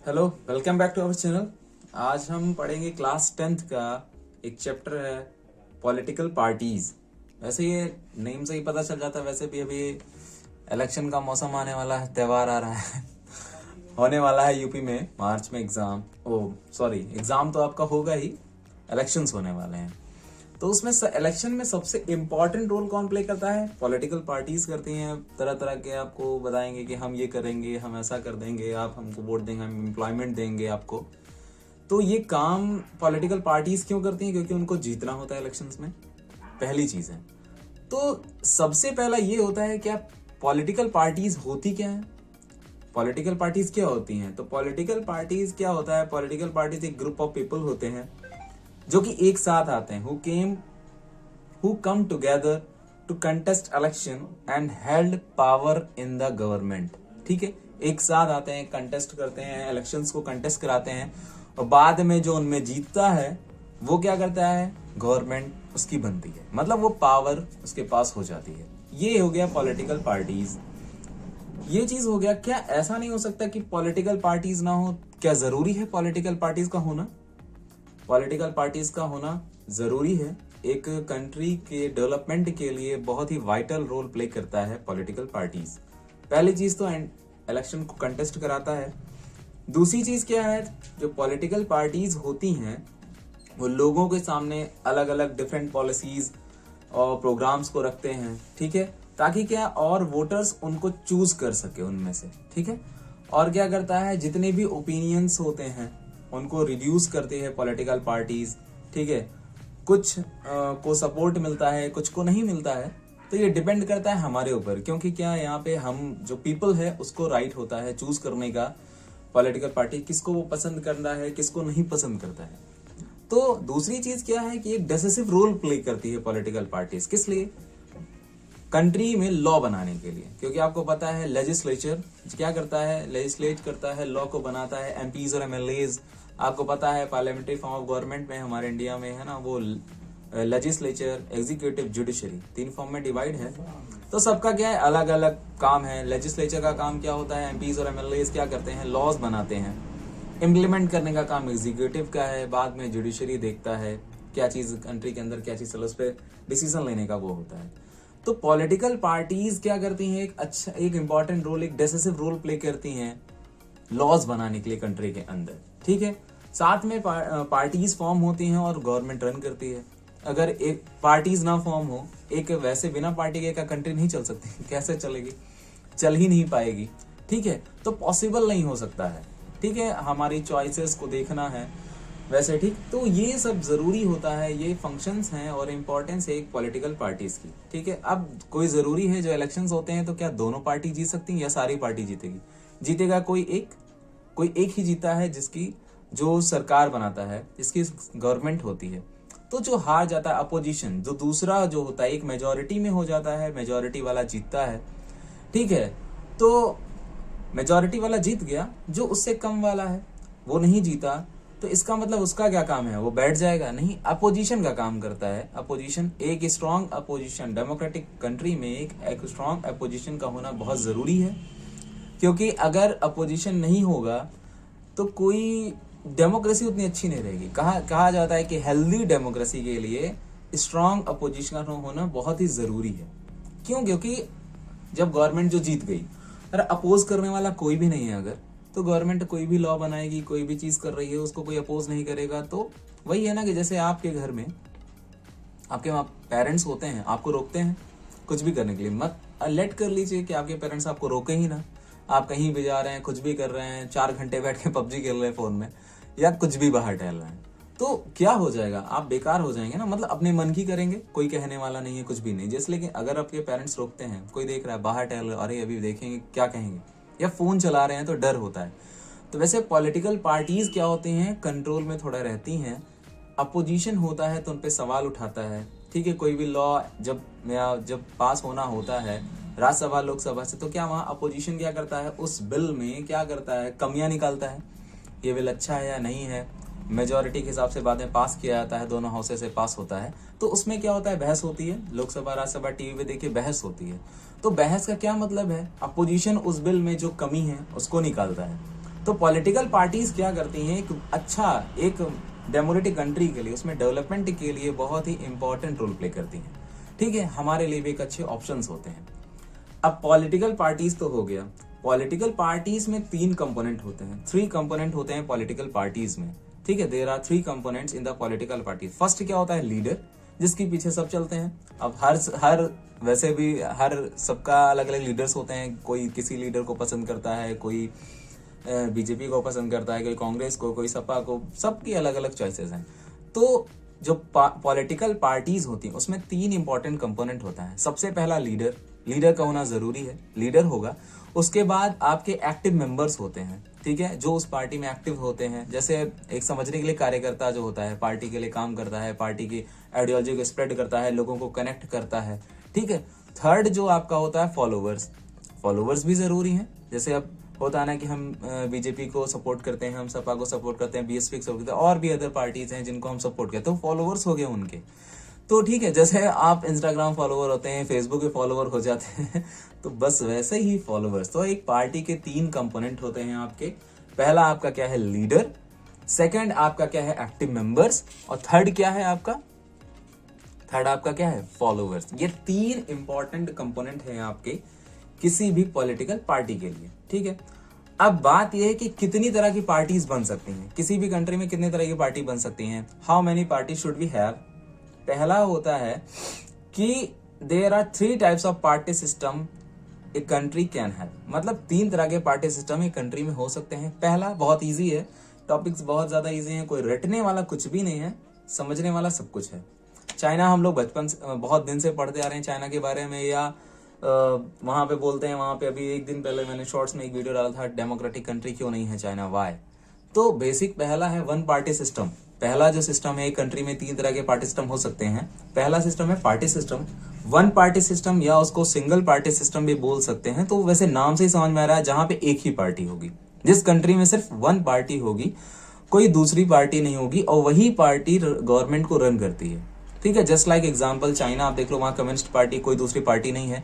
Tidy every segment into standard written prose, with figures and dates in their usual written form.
Hello, welcome back to our channel. आज हम पढ़ेंगे क्लास 10th का एक चैप्टर है पॉलिटिकल पार्टीज। वैसे ये नेम से ही पता चल जाता है, वैसे भी अभी इलेक्शन का मौसम आने वाला है, त्यौहार आ रहा है होने वाला है यूपी में मार्च में एग्जाम। एग्जाम तो आपका होगा ही, इलेक्शंस होने वाले हैं। तो उसमें इलेक्शन में सबसे इम्पोर्टेंट रोल कौन प्ले करता है? पॉलिटिकल पार्टीज करती हैं। तरह तरह के आपको बताएंगे कि हम ये करेंगे, हम ऐसा कर देंगे, आप हमको वोट देंगे, हम एम्प्लॉयमेंट देंगे आपको। तो ये काम पॉलिटिकल पार्टीज क्यों करती हैं? क्योंकि उनको जीतना होता है इलेक्शंस में, पहली चीज है। तो सबसे पहला ये होता है क्या पॉलिटिकल पार्टीज होती क्या है? पॉलिटिकल पार्टीज क्या होती हैं? तो पॉलिटिकल पार्टीज क्या होता है? पॉलिटिकल पार्टीज एक ग्रुप ऑफ पीपल होते हैं जो कि एक साथ आते हैं, who come together to contest election and held power in the government। ठीक है, एक साथ आते हैं, कंटेस्ट करते हैं, इलेक्शंस को कंटेस्ट कराते हैं और बाद में जो उनमें जीतता है वो क्या करता है? गवर्नमेंट उसकी बनती है, मतलब वो पावर उसके पास हो जाती है। ये हो गया पॉलिटिकल पार्टीज। ये चीज हो गया। क्या ऐसा नहीं हो सकता कि पॉलिटिकल पार्टीज ना हो? क्या जरूरी है पॉलिटिकल पार्टीज का होना? पॉलिटिकल पार्टीज का होना जरूरी है। एक कंट्री के डेवलपमेंट के लिए बहुत ही वाइटल रोल प्ले करता है पॉलिटिकल पार्टीज। पहली चीज तो इलेक्शन को कंटेस्ट कराता है। दूसरी चीज क्या है? जो पॉलिटिकल पार्टीज होती हैं वो लोगों के सामने अलग अलग डिफरेंट पॉलिसीज और प्रोग्राम्स को रखते हैं, ठीक है, ताकि क्या और वोटर्स उनको चूज कर सके उनमें से, ठीक है। और क्या करता है? जितने भी ओपिनियंस होते हैं उनको रिड्यूस करती है पॉलिटिकल पार्टीज, ठीक है। कुछ को सपोर्ट मिलता है, कुछ को नहीं मिलता है। तो ये डिपेंड करता है हमारे ऊपर, क्योंकि क्या यहाँ पे हम जो पीपल है उसको राइट होता है चूज करने का पॉलिटिकल पार्टी किसको वो पसंद करना है, किसको नहीं पसंद करता है। तो दूसरी चीज क्या है कि एक डिसिसिव रोल प्ले करती है पॉलिटिकल पार्टीज। किस लिए? कंट्री में लॉ बनाने के लिए। क्योंकि आपको पता है लेजिस्लेचर क्या करता है? लेजिस्लेट करता है, लॉ को बनाता है। एमपीज और एमएलएज, आपको पता है पार्लियामेंट्री फॉर्म ऑफ गवर्नमेंट में हमारे इंडिया में है ना, वो लेजिस्लेचर, एग्जीक्यूटिव, जुडिशरी, 3 फॉर्म में डिवाइड है। तो सबका क्या है? अलग अलग काम है। लेजिस्लेचर का काम क्या होता है? एमपीज और एमएलएज क्या करते हैं? लॉज बनाते हैं। इम्प्लीमेंट करने का काम एग्जीक्यूटिव का है। बाद में जुडिशरी देखता है क्या चीज कंट्री के अंदर क्या चीज चलो, उस पर डिसीजन लेने का वो होता है। तो पॉलिटिकल पार्टीज क्या करती हैं? एक इंपॉर्टेंट रोल, एक डिसिसिव रोल प्ले करती हैं लॉज बनाने के लिए कंट्री के अंदर, ठीक है। साथ में पार्टीज फॉर्म होती हैं और गवर्नमेंट रन करती है। अगर एक पार्टीज ना फॉर्म हो, एक वैसे बिना पार्टी के का कंट्री नहीं चल सकती कैसे चलेगी? चल ही नहीं पाएगी, ठीक है। तो पॉसिबल नहीं हो सकता है, ठीक है। हमारी चॉइसेस को देखना है वैसे, ठीक। तो ये सब जरूरी होता है, ये फंक्शंस हैं और इम्पोर्टेंस है एक पॉलिटिकल पार्टीज की, ठीक है। अब कोई जरूरी है, जो इलेक्शंस होते हैं तो क्या दोनों पार्टी जीत सकती हैं या सारी पार्टी जीतेगी? जीतेगा कोई एक ही जीता है, जिसकी जो सरकार बनाता है, जिसकी गवर्नमेंट होती है। तो जो हार जाता है अपोजिशन, जो दूसरा जो होता है एक मेजोरिटी में हो जाता है, मेजोरिटी वाला जीतता है, ठीक है। तो मेजोरिटी वाला जीत गया, जो उससे कम वाला है वो नहीं जीता, तो इसका मतलब उसका क्या काम है? वो बैठ जाएगा? नहीं, अपोजिशन का काम करता है। अपोजिशन, एक स्ट्रांग अपोजिशन, डेमोक्रेटिक कंट्री में एक स्ट्रांग अपोजिशन का होना बहुत जरूरी है। क्योंकि अगर अपोजिशन नहीं होगा तो कोई डेमोक्रेसी उतनी अच्छी नहीं रहेगी। कहा जाता है कि हेल्दी डेमोक्रेसी के लिए स्ट्रांग अपोजिशन होना बहुत ही जरूरी है। क्यों? क्योंकि जब गवर्नमेंट जो जीत गई, अरे अपोज करने वाला कोई भी नहीं है अगर, तो गवर्नमेंट कोई भी लॉ बनाएगी, कोई भी चीज कर रही है, उसको कोई अपोज नहीं करेगा। तो वही है ना कि जैसे आपके घर में आपके पेरेंट्स होते हैं, आपको रोकते हैं कुछ भी करने के लिए। मत लेट कर लीजिए कि आपके पेरेंट्स आपको रोके ही ना, आप कहीं भी जा रहे हैं, कुछ भी कर रहे हैं, 4 घंटे बैठ के पबजी खेल रहे हैं फोन में, या कुछ भी बाहर टहल रहे हैं, तो क्या हो जाएगा? आप बेकार हो जाएंगे ना। मतलब अपने मन की करेंगे, कोई कहने वाला नहीं है, कुछ भी नहीं। जैसे लेकिन अगर आपके पेरेंट्स रोकते हैं, कोई देख रहा है बाहर टहल रहा है, अरे अभी देखेंगे क्या कहेंगे, या फोन चला रहे हैं तो डर होता है। तो वैसे पॉलिटिकल पार्टीज क्या होती हैं? कंट्रोल में थोड़ा रहती हैं। अपोजिशन होता है तो उन पे सवाल उठाता है, ठीक है। कोई भी लॉ जब पास होना होता है राज्यसभा लोकसभा से, तो क्या वहाँ अपोजिशन क्या करता है? उस बिल में क्या करता है? कमियां निकालता है, ये बिल अच्छा है या नहीं है। मेजोरिटी के हिसाब से बाद में पास किया जाता है, दोनों हाउसेस से पास होता है। तो उसमें क्या होता है? बहस होती है, लोकसभा राज्यसभा टीवी पे देखिए बहस होती है। तो बहस का क्या मतलब है? अपोजिशन उस बिल में जो कमी है उसको निकालता है। तो पॉलिटिकल पार्टीज क्या करती हैं, एक डेमोक्रेटिक कंट्री के लिए, उसमें डेवलपमेंट के लिए बहुत ही इंपॉर्टेंट रोल प्ले करती हैं। ठीक है, हमारे लिए भी एक अच्छे ऑप्शंस होते हैं। अब पॉलिटिकल पार्टीज तो हो गया। पॉलिटिकल पार्टीज में 3 कंपोनेंट होते हैं, 3 कंपोनेंट होते हैं पॉलिटिकल पार्टीज में। ठीक है, there are 3 components in the political party. First क्या होता है, लीडर, जिसके पीछे सब चलते हैं। अब हर वैसे भी हर सबका अलग अलग लीडर्स होते हैं। कोई किसी लीडर को पसंद करता है, कोई बीजेपी को पसंद करता है, कोई कांग्रेस को, कोई सपा को, सबकी अलग अलग चॉइसेस हैं। तो जो पॉलिटिकल पार्टीज होती हैं उसमें 3 इंपॉर्टेंट कंपोनेंट होता है। सबसे पहला लीडर का होना जरूरी है, लीडर होगा। उसके बाद आपके एक्टिव मेंबर्स होते हैं, ठीक है, जो उस पार्टी में एक्टिव होते हैं। जैसे एक समझने के लिए कार्यकर्ता जो होता है, पार्टी के लिए काम करता है, पार्टी की आइडियोलॉजी को स्प्रेड करता है, लोगों को कनेक्ट करता है। ठीक है, थर्ड जो आपका होता है फॉलोवर्स भी जरूरी हैं। जैसे अब होता है ना कि हम बीजेपी को सपोर्ट करते हैं, हम सपा को सपोर्ट करते हैं, बीएसपी को सपोर्ट करते हैं, और भी अदर पार्टीज हैं जिनको हम सपोर्ट करते हैं, तो फॉलोवर्स हो गए उनके। तो ठीक है, जैसे आप इंस्टाग्राम फॉलोवर होते हैं, फेसबुक के फॉलोवर हो जाते हैं, तो बस वैसे ही फॉलोवर्स। तो एक पार्टी के 3 कंपोनेंट होते हैं आपके। पहला आपका क्या है, लीडर। सेकंड आपका क्या है, एक्टिव मेंबर्स। और थर्ड क्या है आपका क्या है, फॉलोवर्स। ये 3 इंपॉर्टेंट कंपोनेंट हैं आपके किसी भी पॉलिटिकल पार्टी के लिए। ठीक है, अब बात यह है कि कितनी तरह की पार्टीज बन सकती हैं, किसी भी कंट्री में कितने तरह की पार्टी बन सकती हैं। How many party should we have. पहला होता है कि there are 3 types of party system a country can have. मतलब 3 तरह के पार्टी सिस्टम एक कंट्री में हो सकते हैं। पहला बहुत इजी है, टॉपिक्स बहुत ज्यादा इजी हैं, कोई रटने वाला कुछ भी नहीं है, समझने वाला सब कुछ है। चाइना हम लोग बचपन से बहुत दिन से पढ़ते आ रहे हैं चाइना के बारे में, या वहां पे बोलते हैं, वहां पे अभी एक दिन पहले मैंने शॉर्ट्स में एक वीडियो डाला था, डेमोक्रेटिक कंट्री क्यों नहीं है चाइना, वाई। तो बेसिक पहला है 1 पार्टी सिस्टम। पहला जो सिस्टम है, एक कंट्री में 3 तरह के पार्टी सिस्टम हो सकते हैं। पहला सिस्टम है पार्टी सिस्टम, 1 पार्टी सिस्टम, या उसको सिंगल पार्टी सिस्टम भी बोल सकते हैं। तो वैसे नाम से ही समझ में आ रहा है, जहां पे एक ही पार्टी होगी, जिस कंट्री में सिर्फ 1 पार्टी होगी, कोई दूसरी पार्टी नहीं होगी, और वही पार्टी गवर्नमेंट को रन करती है। ठीक है, जस्ट लाइक एग्जाम्पल चाइना आप देख लो, वहां कम्युनिस्ट पार्टी, कोई दूसरी पार्टी नहीं है।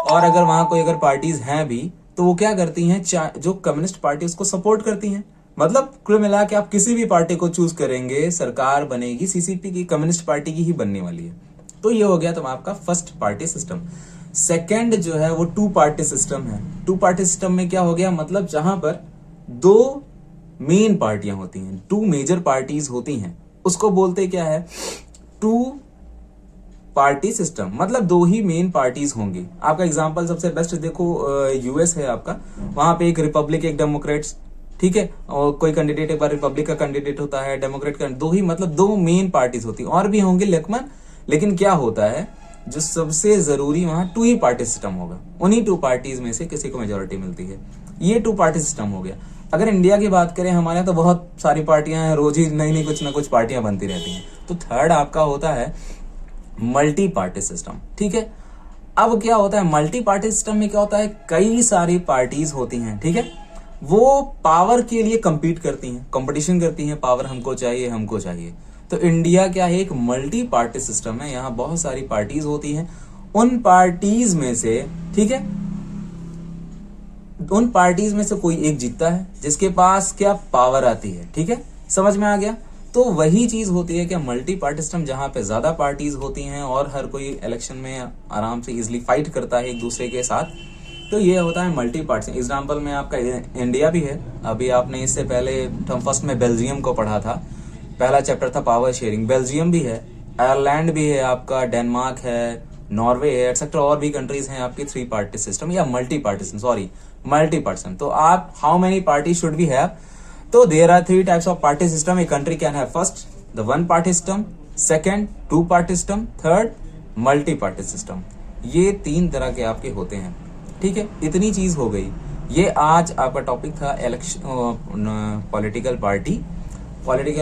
और अगर वहां कोई अगर पार्टीज हैं भी, तो वो क्या करती हैं, जो कम्युनिस्ट पार्टी उसको सपोर्ट करती हैं। मतलब कुल मिला के आप किसी भी पार्टी को चूज करेंगे, सरकार बनेगी सीसीपी की, कम्युनिस्ट पार्टी की ही बनने वाली है। तो ये हो गया तो आपका फर्स्ट पार्टी सिस्टम। सेकंड जो है वो 2 पार्टी सिस्टम है। 2 पार्टी सिस्टम में क्या हो गया, मतलब जहां पर 2 मेन पार्टियां होती हैं, 2 मेजर पार्टीज होती हैं, उसको बोलते क्या है, 2 पार्टी सिस्टम। मतलब 2 ही मेन पार्टीज होंगी। आपका एग्जांपल सबसे बेस्ट देखो, यूएस है आपका, वहां पे एक रिपब्लिक एक डेमोक्रेट्स, ठीक है, और कोई कैंडिडेट एक बार रिपब्लिक का कैंडिडेट होता है, डेमोक्रेट का, 2 ही, मतलब 2 मेन पार्टीज होती हैं, और भी होंगे लेकिन क्या होता है, जो सबसे जरूरी वहां 2 ही पार्टी सिस्टम होगा। उन्हीं 2 पार्टीज में से किसी को मेजोरिटी मिलती है। ये 2 पार्टी सिस्टम हो गया। अगर इंडिया की बात करें, हमारे यहाँ तो बहुत सारी पार्टियां हैं, रोज ही नई कुछ ना कुछ पार्टियां बनती रहती हैं। तो थर्ड आपका होता है मल्टी पार्टी सिस्टम। ठीक है, अब क्या होता है मल्टी पार्टी सिस्टम में, क्या होता है, कई सारी पार्टीज होती हैं, ठीक है, वो पावर के लिए कंपीट करती हैं, कंपटीशन करती हैं, पावर हमको चाहिए। तो इंडिया क्या है, एक मल्टी पार्टी सिस्टम है। यहाँ बहुत सारी पार्टीज होती हैं। उन पार्टीज में से, ठीक है, उन पार्टीज में से कोई एक जीतता है, जिसके पास क्या पावर आती है। ठीक है, समझ में आ गया। तो वही चीज होती है कि मल्टी पार्टी सिस्टम, जहां पे ज्यादा पार्टीज होती हैं और हर कोई इलेक्शन में आराम से इजिली फाइट करता है एक दूसरे के साथ। तो ये होता है मल्टी पार्टी। एग्जाम्पल में आपका इंडिया भी है। अभी आपने इससे पहले टर्म फर्स्ट में बेल्जियम को पढ़ा था, पहला चैप्टर था पावर शेयरिंग। बेल्जियम भी है, आयरलैंड भी है, आपका डेनमार्क है, नॉर्वे है, एक्सेट्रा और भी कंट्रीज हैं आपकी 3 पार्टी सिस्टम या मल्टी पार्टी सिस्टम। तो आप how many party should we have, तो there are 3 types of party system a country can have. First the 1 party system, second 2 party system, third multi party system. ये 3 तरह के आपके होते हैं। ठीक है, इतनी चीज हो गई। ये आज आपका टॉपिक था इलेक्शन, पॉलिटिकल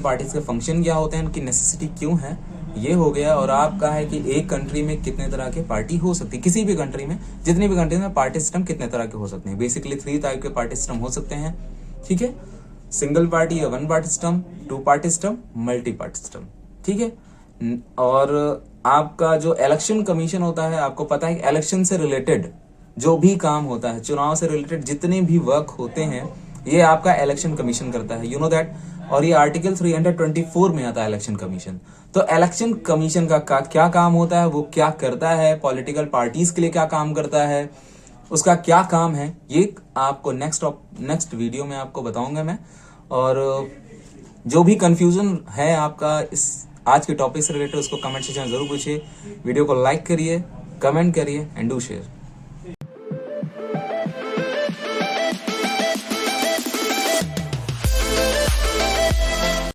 पार्टीज के फंक्शन क्या होते हैं, उनकी नेसेसिटी क्यों है, ये हो गया। और आपका है कि एक कंट्री में कितने तरह के पार्टी हो सकती है, किसी भी कंट्री में, जितनी भी कंट्री में पार्टी सिस्टम कितने तरह के हो सकते हैं। बेसिकली 3 टाइप के पार्टी सिस्टम हो सकते हैं। ठीक है, सिंगल पार्टी या 1 party system, 2 party system, multi party system. ठीक है, और आपका जो इलेक्शन कमीशन होता है, आपको पता है इलेक्शन से रिलेटेड जो भी काम होता है, चुनाव से रिलेटेड जितने भी वर्क होते हैं, ये आपका इलेक्शन कमीशन करता है, यू नो दैट। और ये आर्टिकल 324 में आता है इलेक्शन कमीशन। तो इलेक्शन कमीशन का क्या काम होता है, वो क्या करता है, पॉलिटिकल पार्टीज के लिए क्या काम करता है, उसका क्या काम है, ये आपको नेक्स्ट वीडियो में आपको बताऊंगा मैं। और जो भी कंफ्यूजन है आपका इस आज के टॉपिक से रिलेटेड, उसको कमेंट सेक्शन में जरूर पूछिए। वीडियो को लाइक करिए, कमेंट करिए एंड डू शेयर।